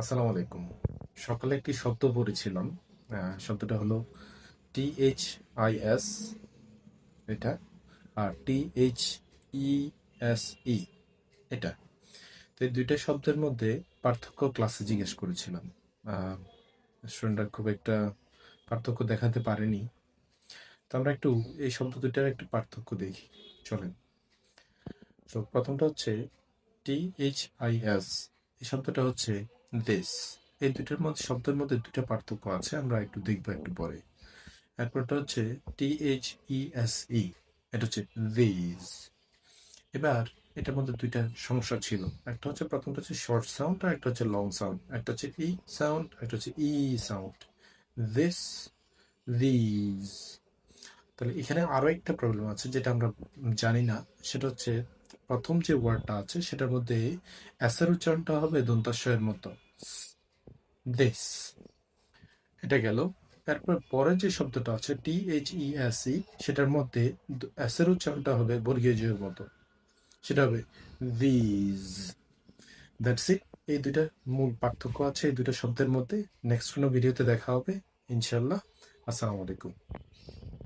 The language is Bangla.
আসসালামু আলাইকুম। সকালে একটি শব্দ পড়েছিলাম। শব্দটা হলো THIS, এটা, আর THESE, এটা। তো এই দুইটা শব্দের মধ্যে পার্থক্য ক্লাসে জিজ্ঞেস করেছিলাম। স্টুডেন্টরা খুব একটা পার্থক্য দেখাতে পারেনি। তো আমরা একটু এই শব্দ দুইটার একটু পার্থক্য দেখি, চলেন। তো প্রথমটা হচ্ছে THIS, এই শব্দটা হচ্ছে this। এই দুইটার মধ্যে শব্দের মধ্যে দুইটা পার্থক্য আছে, আমরা একটু দেখবো একটু পরে। এরপরটা হচ্ছে THESE, এটা হচ্ছে these। এবার এটার মধ্যে দুইটা সমস্যা ছিল। একটা হচ্ছে প্রথমটা হচ্ছে শর্ট সাউন্ড, আর একটা হচ্ছে লং সাউন্ড। একটা হচ্ছে ই সাউন্ড, একটা হচ্ছে ই সাউন্ড। this, these। তাহলে এখানে আরো একটা প্রবলেম আছে যেটা আমরা জানি না। সেটা হচ্ছে প্রথম যে ওয়ার্ডটা আছে সেটার মধ্যে এস এর উচ্চারণটা হবে দন্তাস্বয়ের মতো, দিস। এটা গেল। তারপর পরের যে শব্দটা আছে THESE, সেটার মধ্যে এস এর উচ্চারণটা হবে বর্গীয় জয়ের মতো, সেটা হবে দিজ। That's it. এই দুইটা মূল পার্থক্য আছে এই দুইটা শব্দের মধ্যে। নেক্সট কোনো ভিডিওতে দেখা হবে ইনশাল্লাহ। আসসালামু আলাইকুম।